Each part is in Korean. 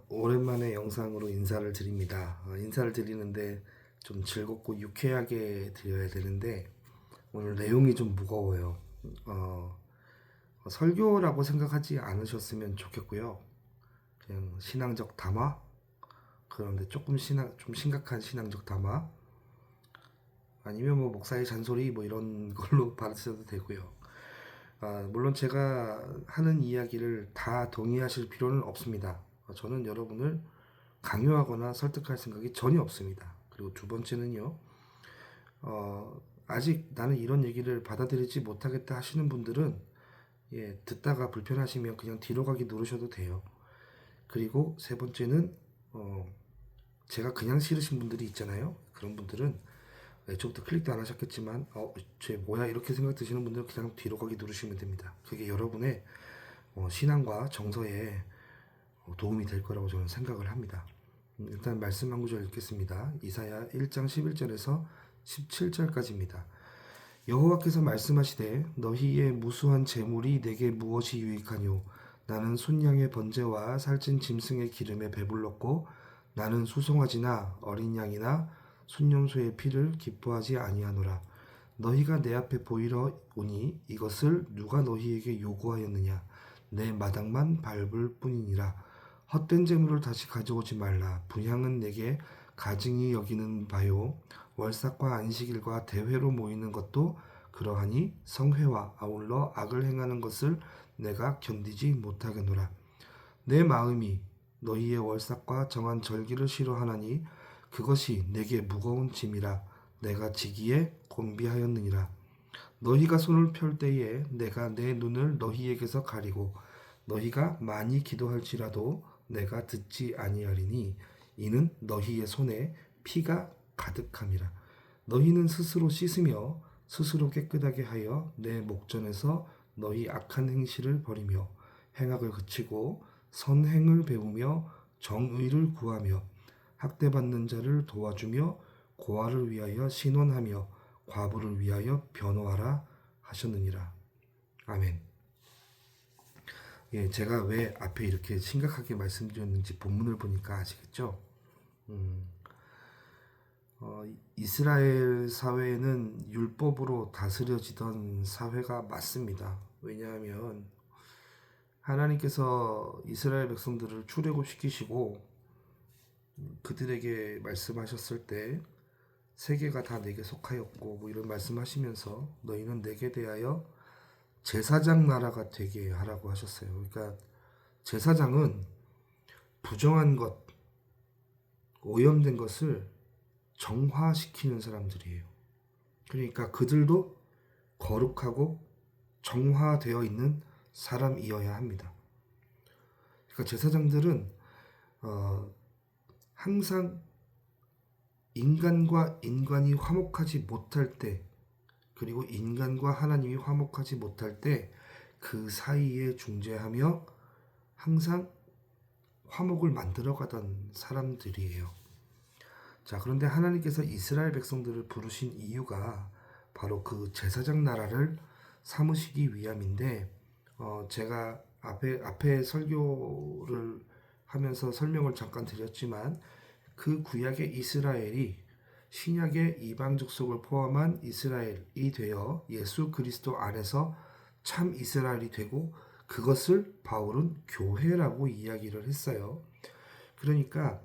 오랜만에 영상으로 인사를 드립니다. 인사를 드리는데 좀 즐겁고 유쾌하게 드려야 되는데 오늘 내용이 좀 무거워요. 어, 설교라고 생각하지 않으셨으면 좋겠고요. 그냥 신앙적 담화? 그런데 좀 심각한 신앙적 담화? 아니면 뭐 목사의 잔소리 뭐 이런 걸로 받으셔도 되고요. 물론 제가 하는 이야기를 다 동의하실 필요는 없습니다. 저는 여러분을 강요하거나 설득할 생각이 전혀 없습니다. 그리고 두 번째는요, 아직 나는 이런 얘기를 받아들이지 못하겠다 하시는 분들은 듣다가 불편하시면 그냥 뒤로 가기 누르셔도 돼요. 그리고 세 번째는 제가 그냥 싫으신 분들이 있잖아요. 그런 분들은 애초부터 클릭도 안 하셨겠지만 쟤 뭐야 이렇게 생각 드시는 분들은 그냥 뒤로 가기 누르시면 됩니다. 그게 여러분의 신앙과 정서에 도움이 될 거라고 저는 생각을 합니다. 일단 말씀 한 구절 읽겠습니다. 이사야 1장 11절에서 17절까지입니다. 여호와께서 말씀하시되 너희의 무수한 재물이 내게 무엇이 유익하뇨? 나는 순양의 번제와 살찐 짐승의 기름에 배불렀고 나는 수송아지나 어린 양이나 순염소의 피를 기뻐하지 아니하노라. 너희가 내 앞에 보이러 오니 이것을 누가 너희에게 요구하였느냐? 내 마당만 밟을 뿐이니라. 헛된 재물을 다시 가져오지 말라. 분향은 내게 가증히 여기는 바요. 월삭과 안식일과 대회로 모이는 것도 그러하니 성회와 아울러 악을 행하는 것을 내가 견디지 못하겠노라. 내 마음이 너희의 월삭과 정한 절기를 싫어하나니 그것이 내게 무거운 짐이라. 내가 지기에 곤비하였느니라. 너희가 손을 펼 때에 내가 내 눈을 너희에게서 가리고 너희가 많이 기도할지라도 내가 듣지 아니하리니 이는 너희의 손에 피가 가득함이라. 너희는 스스로 씻으며 스스로 깨끗하게 하여 내 목전에서 너희 악한 행실을 버리며 행악을 그치고 선행을 배우며 정의를 구하며 학대받는 자를 도와주며 고아를 위하여 신원하며 과부를 위하여 변호하라 하셨느니라. 아멘. 제가 왜 앞에 이렇게 심각하게 말씀드렸는지 본문을 보니까 아시겠죠? 이스라엘 사회는 율법으로 다스려지던 사회가 맞습니다. 왜냐하면 하나님께서 이스라엘 백성들을 출애굽시키시고 그들에게 말씀하셨을 때 세계가 다 내게 속하였고 뭐 이런 말씀하시면서 너희는 내게 대하여 제사장 나라가 되게 하라고 하셨어요. 그러니까 제사장은 부정한 것, 오염된 것을 정화시키는 사람들이에요. 그러니까 그들도 거룩하고 정화되어 있는 사람이어야 합니다. 그러니까 제사장들은 항상 인간과 인간이 화목하지 못할 때, 그리고 인간과 하나님이 화목하지 못할 때 그 사이에 중재하며 항상 화목을 만들어가던 사람들이에요. 자, 그런데 하나님께서 이스라엘 백성들을 부르신 이유가 바로 그 제사장 나라를 삼으시기 위함인데, 제가 앞에 설교를 하면서 설명을 잠깐 드렸지만 그 구약의 이스라엘이 신약의 이방 족속을 포함한 이스라엘이 되어 예수 그리스도 안에서 참 이스라엘이 되고 그것을 바울은 교회라고 이야기를 했어요. 그러니까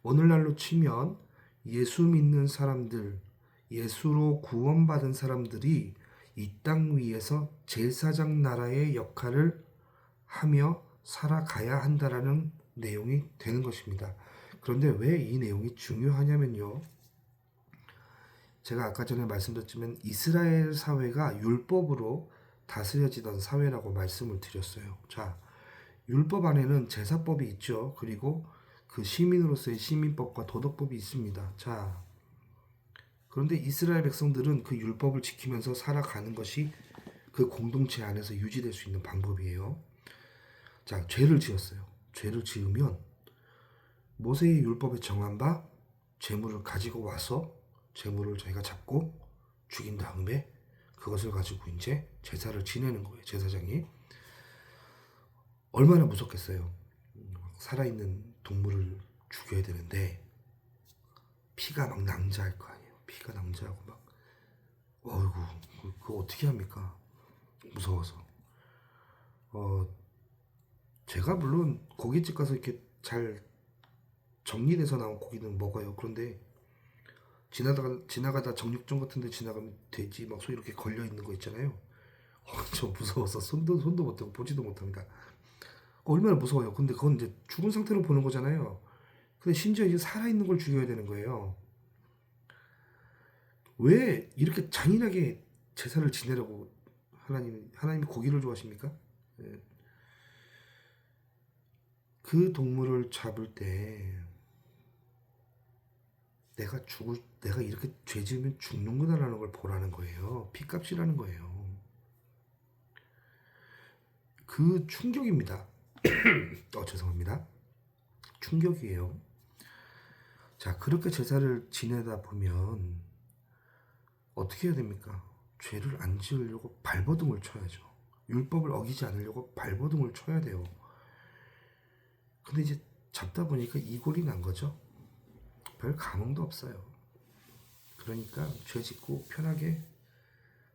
오늘날로 치면 예수 믿는 사람들, 예수로 구원받은 사람들이 이 땅 위에서 제사장 나라의 역할을 하며 살아가야 한다라는 내용이 되는 것입니다. 그런데 왜 이 내용이 중요하냐면요. 제가 아까 전에 말씀드렸지만 이스라엘 사회가 율법으로 다스려지던 사회라고 말씀을 드렸어요. 자, 율법 안에는 제사법이 있죠. 그리고 그 시민으로서의 시민법과 도덕법이 있습니다. 자, 그런데 이스라엘 백성들은 그 율법을 지키면서 살아가는 것이 그 공동체 안에서 유지될 수 있는 방법이에요. 자, 죄를 지었어요. 죄를 지으면 모세의 율법에 정한 바 재물을 가지고 와서 재물을 저희가 잡고 죽인 다음에 그것을 가지고 이제 제사를 지내는 거예요. 제사장이. 얼마나 무섭겠어요. 살아있는 동물을 죽여야 되는데 피가 막 낭자할 거 아니에요. 피가 낭자하고 막 어이구 그거 어떻게 합니까? 무서워서. 제가 물론 고깃집 가서 이렇게 잘 정리돼서 나온 고기는 먹어요. 그런데 지나가다 정육점 같은 데 지나가면 돼지 막 소 이렇게 걸려 있는 거 있잖아요. 저 무서워서 손도 못 대고 보지도 못합니다. 얼마나 무서워요. 근데 그건 이제 죽은 상태로 보는 거잖아요. 근데 심지어 이제 살아있는 걸 죽여야 되는 거예요. 왜 이렇게 잔인하게 제사를 지내려고 하나님이 고기를 좋아하십니까? 예. 그 동물을 잡을 때 내가 이렇게 죄 지으면 죽는구나라는 걸 보라는 거예요. 피값이라는 거예요. 그 충격입니다. 죄송합니다. 충격이에요. 자, 그렇게 제사를 지내다 보면 어떻게 해야 됩니까? 죄를 안 지으려고 발버둥을 쳐야죠. 율법을 어기지 않으려고 발버둥을 쳐야 돼요. 근데 이제 잡다 보니까 이골이 난 거죠. 별 감흥도 없어요. 그러니까 죄 짓고 편하게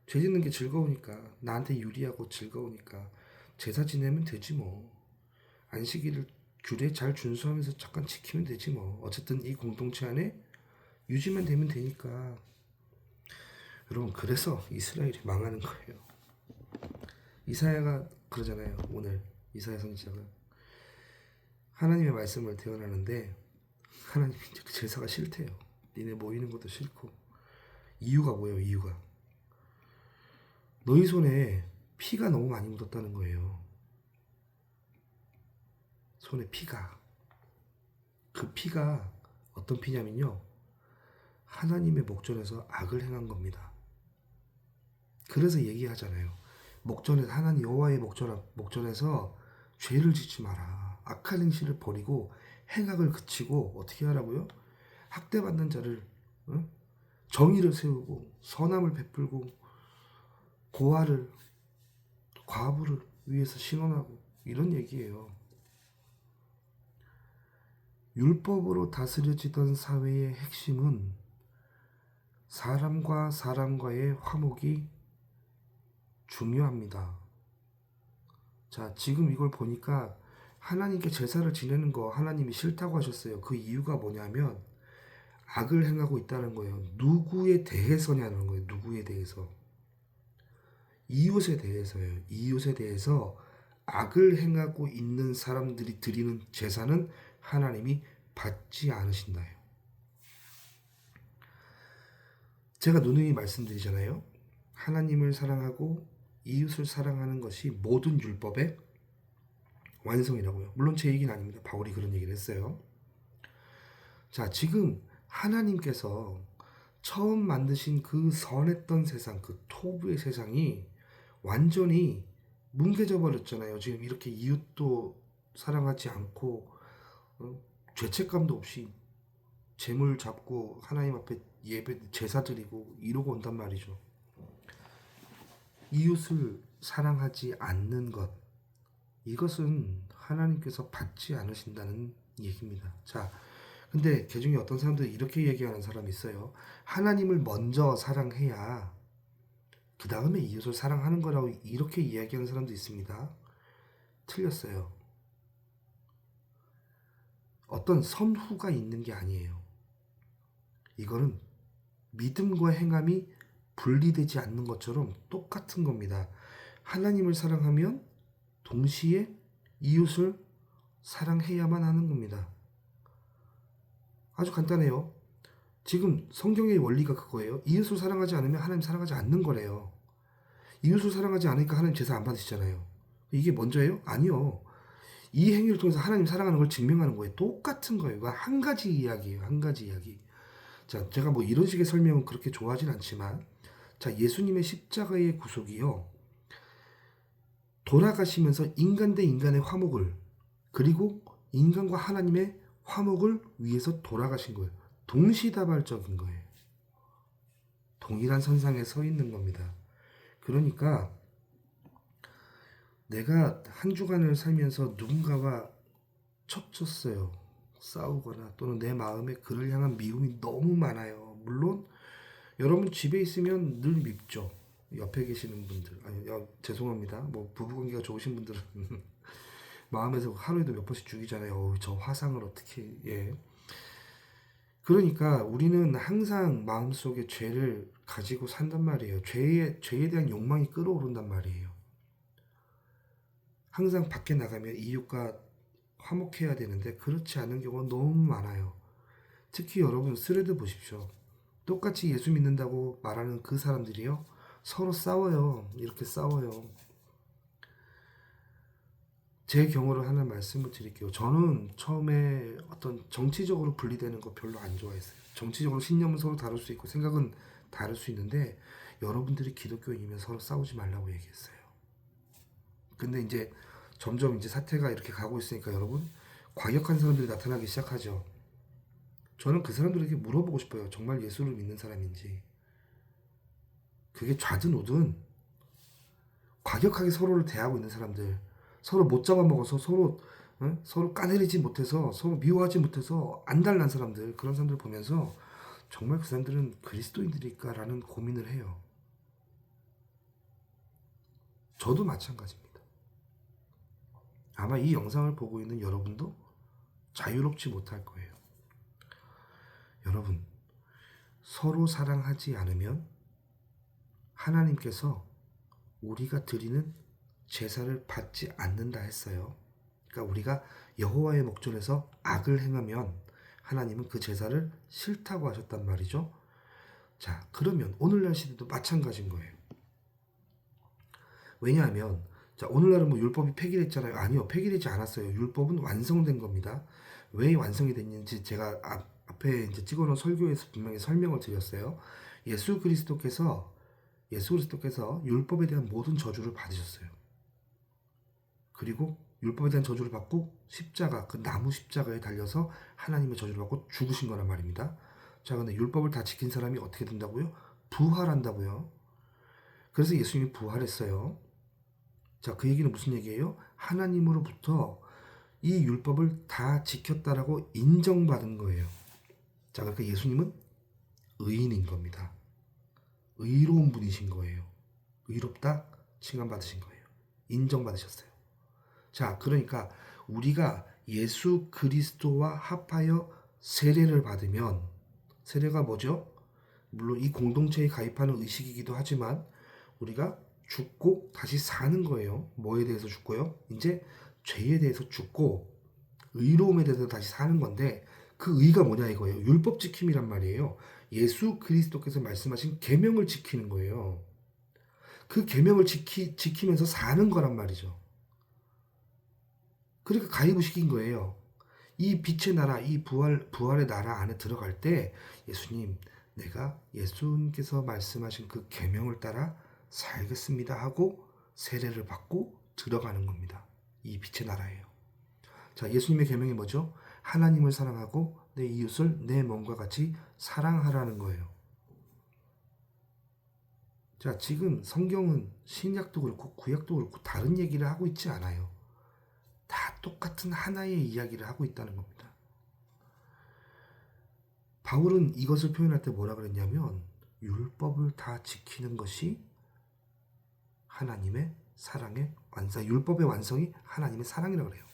죄 짓는 게 즐거우니까 나한테 유리하고 즐거우니까 제사 지내면 되지 뭐. 안식일을 규례 잘 준수하면서 잠깐 지키면 되지 뭐. 어쨌든 이 공동체 안에 유지만 되면 되니까. 여러분 그래서 이스라엘이 망하는 거예요. 이사야가 그러잖아요. 오늘 이사야 선지자가 하나님의 말씀을 대언하는데 하나님이 그 제사가 싫대요. 니네 모이는 것도 싫고. 이유가 뭐예요? 이유가 너희 손에 피가 너무 많이 묻었다는 거예요. 손에 피가. 그 피가 어떤 피냐면요, 하나님의 목전에서 악을 행한 겁니다. 그래서 얘기하잖아요. 목전에서 하나님 여호와의 목전에서 죄를 짓지 마라. 악한 행실을 버리고 행악을 그치고 어떻게 하라고요? 학대받는 자를, 정의를 세우고 선함을 베풀고 고아를 과부를 위해서 신원하고 이런 얘기예요. 율법으로 다스려지던 사회의 핵심은 사람과 사람과의 화목이 중요합니다. 자, 지금 이걸 보니까 하나님께 제사를 지내는 거 하나님이 싫다고 하셨어요. 그 이유가 뭐냐면 악을 행하고 있다는 거예요. 누구에 대해서냐는 거예요. 누구에 대해서. 이웃에 대해서요. 이웃에 대해서 악을 행하고 있는 사람들이 드리는 제사는 하나님이 받지 않으신다요. 제가 누누이 말씀드리잖아요. 하나님을 사랑하고 이웃을 사랑하는 것이 모든 율법의 완성이라고요. 물론 제 얘기는 아닙니다. 바울이 그런 얘기를 했어요. 자, 지금 하나님께서 처음 만드신 그 선했던 세상, 그 토부의 세상이 완전히 뭉개져 버렸잖아요. 지금 이렇게 이웃도 사랑하지 않고 죄책감도 없이 재물 잡고 하나님 앞에 예배 제사 드리고 이러고 온단 말이죠. 이웃을 사랑하지 않는 것, 이것은 하나님께서 받지 않으신다는 얘기입니다. 자, 근데 개중에 어떤 사람들이 이렇게 얘기하는 사람이 있어요. 하나님을 먼저 사랑해야 그 다음에 이웃을 사랑하는 거라고 이렇게 이야기하는 사람도 있습니다. 틀렸어요. 어떤 선후가 있는 게 아니에요. 이거는 믿음과 행함이 분리되지 않는 것처럼 똑같은 겁니다. 하나님을 사랑하면 동시에 이웃을 사랑해야만 하는 겁니다. 아주 간단해요. 지금 성경의 원리가 그거예요. 이웃을 사랑하지 않으면 하나님 사랑하지 않는 거래요. 이웃을 사랑하지 않으니까 하나님 제사 안 받으시잖아요. 이게 먼저예요? 아니요. 이 행위를 통해서 하나님 사랑하는 걸 증명하는 거예요. 똑같은 거예요. 이거 한 가지 이야기예요. 한 가지 이야기. 자, 제가 뭐 이런 식의 설명은 그렇게 좋아하진 않지만, 자, 예수님의 십자가의 구속이요, 돌아가시면서 인간 대 인간의 화목을, 그리고 인간과 하나님의 화목을 위해서 돌아가신 거예요. 동시다발적인 거예요. 동일한 선상에 서 있는 겁니다. 그러니까 내가 한 주간을 살면서 누군가와 쳤었어요. 싸우거나 또는 내 마음에 그를 향한 미움이 너무 많아요. 물론 여러분 집에 있으면 늘 밉죠. 옆에 계시는 분들, 아니, 죄송합니다. 뭐 부부관계가 좋으신 분들은 마음에서 하루에도 몇 번씩 죽이잖아요. 저 화상을 어떻게, 예. 그러니까 우리는 항상 마음속에 죄를 가지고 산단 말이에요. 죄에 대한 욕망이 끌어오른단 말이에요. 항상 밖에 나가면 이웃과 화목해야 되는데 그렇지 않은 경우가 너무 많아요. 특히 여러분 스레드 보십시오. 똑같이 예수 믿는다고 말하는 그 사람들이요. 서로 싸워요. 이렇게 싸워요. 제 경우를 하나 말씀을 드릴게요. 저는 처음에 어떤 정치적으로 분리되는 거 별로 안 좋아했어요. 정치적으로 신념은 서로 다를 수 있고 생각은 다를 수 있는데 여러분들이 기독교인이면 서로 싸우지 말라고 얘기했어요. 근데 이제 점점 이제 사태가 이렇게 가고 있으니까 여러분 과격한 사람들이 나타나기 시작하죠. 저는 그 사람들에게 물어보고 싶어요. 정말 예수를 믿는 사람인지. 그게 좌든 우든 과격하게 서로를 대하고 있는 사람들, 서로 못 잡아먹어서 서로 까내리지 못해서 서로 미워하지 못해서 안달난 사람들, 그런 사람들 보면서 정말 그 사람들은 그리스도인들일까라는 고민을 해요. 저도 마찬가지입니다. 아마 이 영상을 보고 있는 여러분도 자유롭지 못할 거예요. 여러분, 서로 사랑하지 않으면 하나님께서 우리가 드리는 제사를 받지 않는다 했어요. 그러니까 우리가 여호와의 목전에서 악을 행하면 하나님은 그 제사를 싫다고 하셨단 말이죠. 자, 그러면 오늘날 시대도 마찬가지인 거예요. 왜냐하면 자, 오늘날은 뭐 율법이 폐기됐잖아요. 아니요, 폐기되지 않았어요. 율법은 완성된 겁니다. 왜 완성이 됐는지 제가 앞에 이제 찍어놓은 설교에서 분명히 설명을 드렸어요. 예수 그리스도께서 율법에 대한 모든 저주를 받으셨어요. 그리고 율법에 대한 저주를 받고 십자가, 그 나무 십자가에 달려서 하나님의 저주를 받고 죽으신 거란 말입니다. 자, 근데 율법을 다 지킨 사람이 어떻게 된다고요? 부활한다고요. 그래서 예수님이 부활했어요. 자, 그 얘기는 무슨 얘기예요? 하나님으로부터 이 율법을 다 지켰다라고 인정받은 거예요. 자, 그러니까 예수님은 의인인 겁니다. 의로운 분이신 거예요. 의롭다 칭함받으신 거예요. 인정받으셨어요. 자, 그러니까 우리가 예수 그리스도와 합하여 세례를 받으면, 세례가 뭐죠? 물론 이 공동체에 가입하는 의식이기도 하지만 우리가 죽고 다시 사는 거예요. 뭐에 대해서 죽고요? 이제 죄에 대해서 죽고 의로움에 대해서 다시 사는 건데, 그 의가 뭐냐 이거예요. 율법 지킴이란 말이에요. 예수 그리스도께서 말씀하신 계명을 지키는 거예요. 그 계명을 지키면서 사는 거란 말이죠. 그러니까 가입을 시킨 거예요. 이 빛의 나라, 이 부활의 나라 안에 들어갈 때 예수님, 내가 예수님께서 말씀하신 그 계명을 따라 살겠습니다 하고 세례를 받고 들어가는 겁니다. 이 빛의 나라예요. 자, 예수님의 계명이 뭐죠? 하나님을 사랑하고 내 이웃을 내 몸과 같이 사랑하라는 거예요. 자, 지금 성경은 신약도 그렇고 구약도 그렇고 다른 얘기를 하고 있지 않아요. 다 똑같은 하나의 이야기를 하고 있다는 겁니다. 바울은 이것을 표현할 때 뭐라 그랬냐면 율법을 다 지키는 것이 하나님의 사랑의 완성, 율법의 완성이 하나님의 사랑이라고 그래요.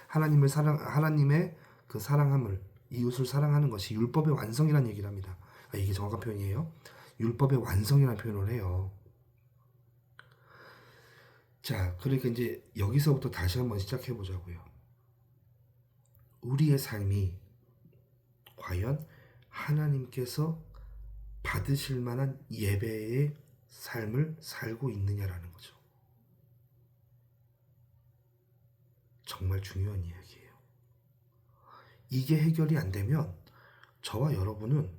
하나님의 그 사랑함을, 이웃을 사랑하는 것이 율법의 완성이라는 얘기를 합니다. 이게 정확한 표현이에요. 율법의 완성이라는 표현을 해요. 자, 그러니까 이제 여기서부터 다시 한번 시작해 보자고요. 우리의 삶이 과연 하나님께서 받으실 만한 예배의 삶을 살고 있느냐라는 거죠. 정말 중요한 이야기예요. 이게 해결이 안 되면 저와 여러분은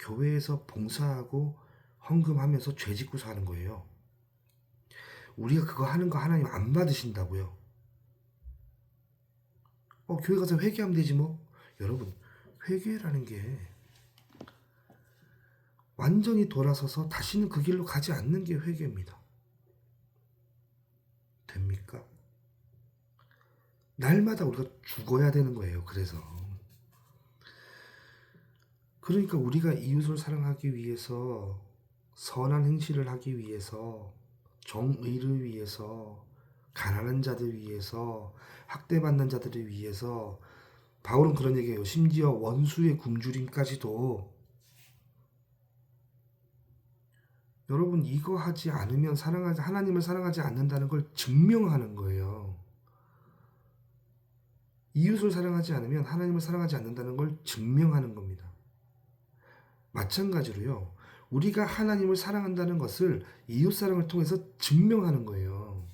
교회에서 봉사하고 헌금하면서 죄 짓고 사는 거예요. 우리가 그거 하는 거 하나님 안 받으신다고요. 교회 가서 회개하면 되지 뭐. 여러분, 회개라는 게 완전히 돌아서서 다시는 그 길로 가지 않는 게 회개입니다. 됩니까? 날마다 우리가 죽어야 되는 거예요. 그러니까 우리가 이웃을 사랑하기 위해서, 선한 행실을 하기 위해서, 정의를 위해서, 가난한 자들 위해서, 학대받는 자들을 위해서, 바울은 그런 얘기예요. 심지어 원수의 굶주림까지도. 여러분, 이거 하지 않으면 하나님을 사랑하지 않는다는 걸 증명하는 거예요. 이웃을 사랑하지 않으면 하나님을 사랑하지 않는다는 걸 증명하는 겁니다. 마찬가지로요, 우리가 하나님을 사랑한다는 것을 이웃사랑을 통해서 증명하는 거예요.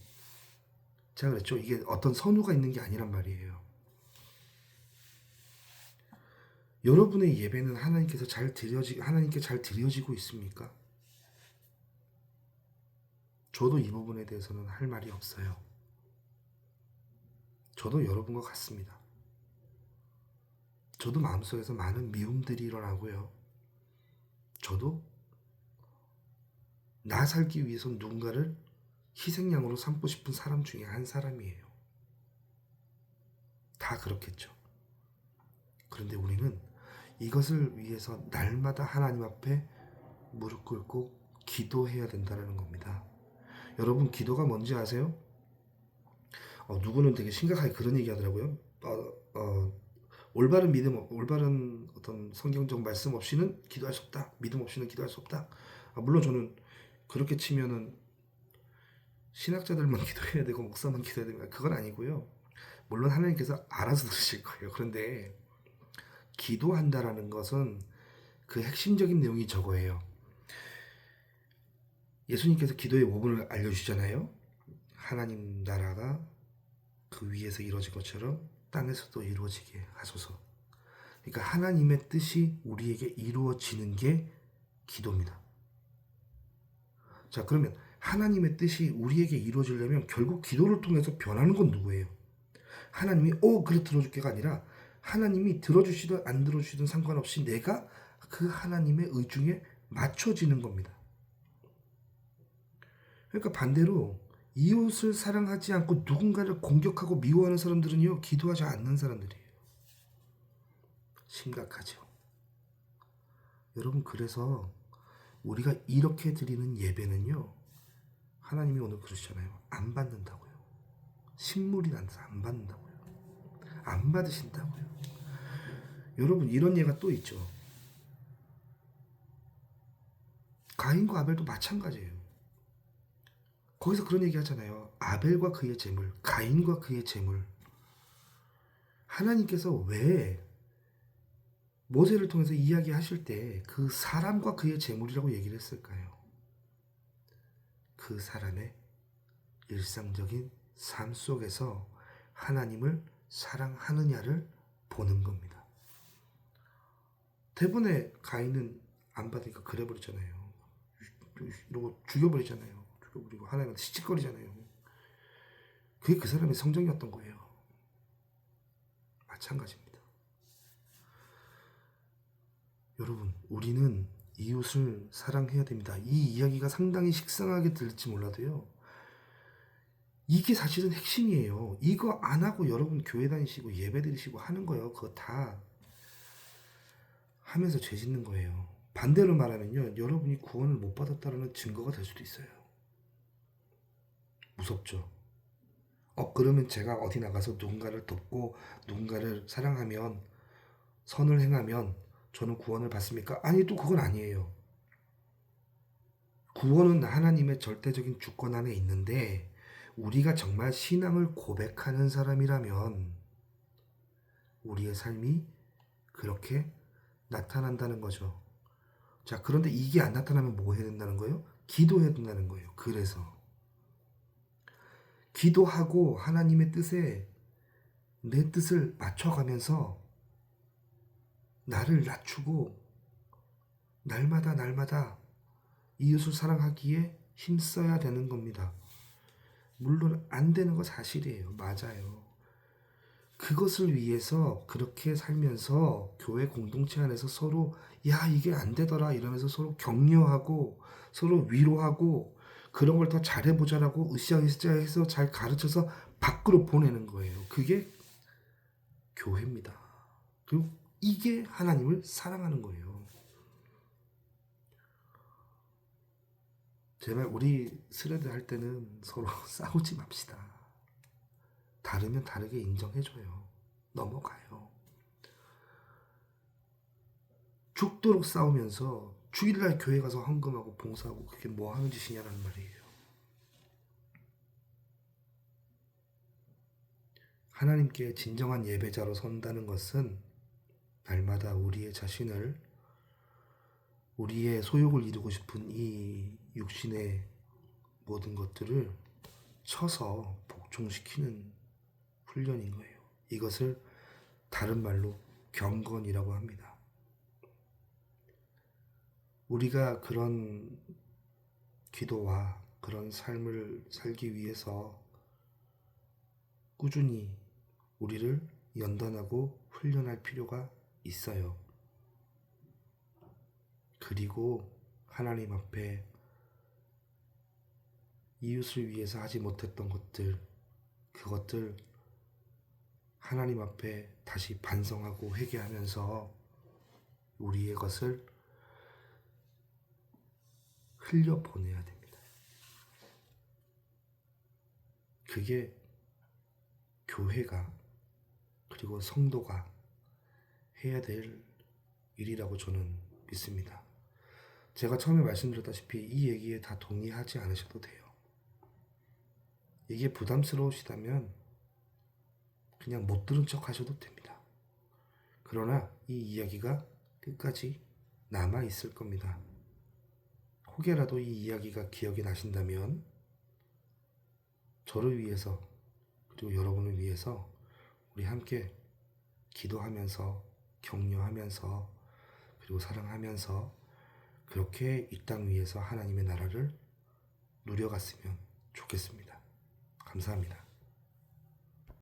제가 그랬죠. 이게 어떤 선우가 있는 게 아니란 말이에요. 여러분의 예배는 하나님께 잘 드려지고 있습니까? 저도 이 부분에 대해서는 할 말이 없어요. 저도 여러분과 같습니다. 저도 마음속에서 많은 미움들이 일어나고요. 저도 나 살기 위해서 누군가를 희생양으로 삼고 싶은 사람 중에 한 사람이에요. 다 그렇겠죠. 그런데 우리는 이것을 위해서 날마다 하나님 앞에 무릎 꿇고 기도해야 된다는 겁니다. 여러분, 기도가 뭔지 아세요? 누구는 되게 심각하게 그런 얘기 하더라고요. 올바른 믿음, 올바른 어떤 성경적 말씀 없이는 기도할 수 없다. 믿음 없이는 기도할 수 없다. 물론 저는 그렇게 치면은 신학자들만 기도해야 되고 목사만 기도해야 되는 그건 아니고요. 물론 하나님께서 알아서 들으실 거예요. 그런데 기도한다라는 것은 그 핵심적인 내용이 저거예요. 예수님께서 기도의 모범을 알려주시잖아요. 하나님 나라가 그 위에서 이루어진 것처럼 땅에서도 이루어지게 하소서. 그러니까 하나님의 뜻이 우리에게 이루어지는 게 기도입니다. 자, 그러면 하나님의 뜻이 우리에게 이루어지려면 결국 기도를 통해서 변하는 건 누구예요? 하나님이 그래 들어줄게가 아니라 하나님이 들어주시든 안 들어주시든 상관없이 내가 그 하나님의 의중에 맞춰지는 겁니다. 그러니까 반대로 이웃을 사랑하지 않고 누군가를 공격하고 미워하는 사람들은요, 기도하지 않는 사람들이에요. 심각하죠. 여러분, 그래서 우리가 이렇게 드리는 예배는요, 하나님이 오늘 그러시잖아요. 안 받는다고요. 신물이 나서 안 받는다고요. 안 받으신다고요. 여러분, 이런 예가 또 있죠. 가인과 아벨도 마찬가지예요. 거기서 그런 얘기 하잖아요. 아벨과 그의 재물, 가인과 그의 재물. 하나님께서 왜 모세를 통해서 이야기하실 때 그 사람과 그의 재물이라고 얘기를 했을까요? 그 사람의 일상적인 삶 속에서 하나님을 사랑하느냐를 보는 겁니다. 대번에 가인은 안 받으니까 그래버리잖아요. 이러고 죽여버리잖아요. 죽여버리고 하나님한테 시집거리잖아요. 그게 그 사람의 성정이었던 거예요. 마찬가지입니다. 여러분, 우리는 이웃을 사랑해야 됩니다. 이 이야기가 상당히 식상하게 들릴지 몰라도요, 이게 사실은 핵심이에요. 이거 안 하고 여러분 교회 다니시고 예배 드리시고 하는 거예요. 그거 다 하면서 죄 짓는 거예요. 반대로 말하면요, 여러분이 구원을 못 받았다는 증거가 될 수도 있어요. 무섭죠. 그러면 제가 어디 나가서 누군가를 돕고 누군가를 사랑하면, 선을 행하면 저는 구원을 받습니까? 아니, 또 그건 아니에요. 구원은 하나님의 절대적인 주권 안에 있는데, 우리가 정말 신앙을 고백하는 사람이라면 우리의 삶이 그렇게 나타난다는 거죠. 자, 그런데 이게 안 나타나면 뭐 해야 된다는 거예요? 기도해야 된다는 거예요. 그래서 기도하고 하나님의 뜻에 내 뜻을 맞춰가면서 나를 낮추고 날마다 이웃을 사랑하기에 힘써야 되는 겁니다. 물론 안 되는 거 사실이에요. 맞아요. 그것을 위해서 그렇게 살면서 교회 공동체 안에서 서로 야, 이게 안 되더라 이러면서 서로 격려하고 서로 위로하고 그런 걸 더 잘해보자라고 으쌰으쌰 해서 잘 가르쳐서 밖으로 보내는 거예요. 그게 교회입니다. 그리고 이게 하나님을 사랑하는 거예요. 제발 우리 스레드 할 때는 서로 싸우지 맙시다. 다르면 다르게 인정해줘요. 넘어가요. 죽도록 싸우면서 주일날 교회 가서 헌금하고 봉사하고 그게 뭐 하는 짓이냐는 말이에요. 하나님께 진정한 예배자로 선다는 것은 날마다 우리의 자신을, 우리의 소욕을 이루고 싶은 이 육신의 모든 것들을 쳐서 복종시키는 훈련인 거예요. 이것을 다른 말로 경건이라고 합니다. 우리가 그런 기도와 그런 삶을 살기 위해서 꾸준히 우리를 연단하고 훈련할 필요가 있어요. 그리고 하나님 앞에 이웃을 위해서 하지 못했던 것들, 그것들 하나님 앞에 다시 반성하고 회개하면서 우리의 것을 흘려보내야 됩니다. 그게 교회가 그리고 성도가 해야 될 일이라고 저는 믿습니다. 제가 처음에 말씀드렸다시피 이 얘기에 다 동의하지 않으셔도 돼요. 이게 부담스러우시다면 그냥 못 들은 척 하셔도 됩니다. 그러나 이 이야기가 끝까지 남아있을 겁니다. 혹여라도 이 이야기가 기억이 나신다면 저를 위해서 그리고 여러분을 위해서 우리 함께 기도하면서 격려하면서 그리고 사랑하면서 그렇게 이 땅 위에서 하나님의 나라를 누려갔으면 좋겠습니다. 감사합니다.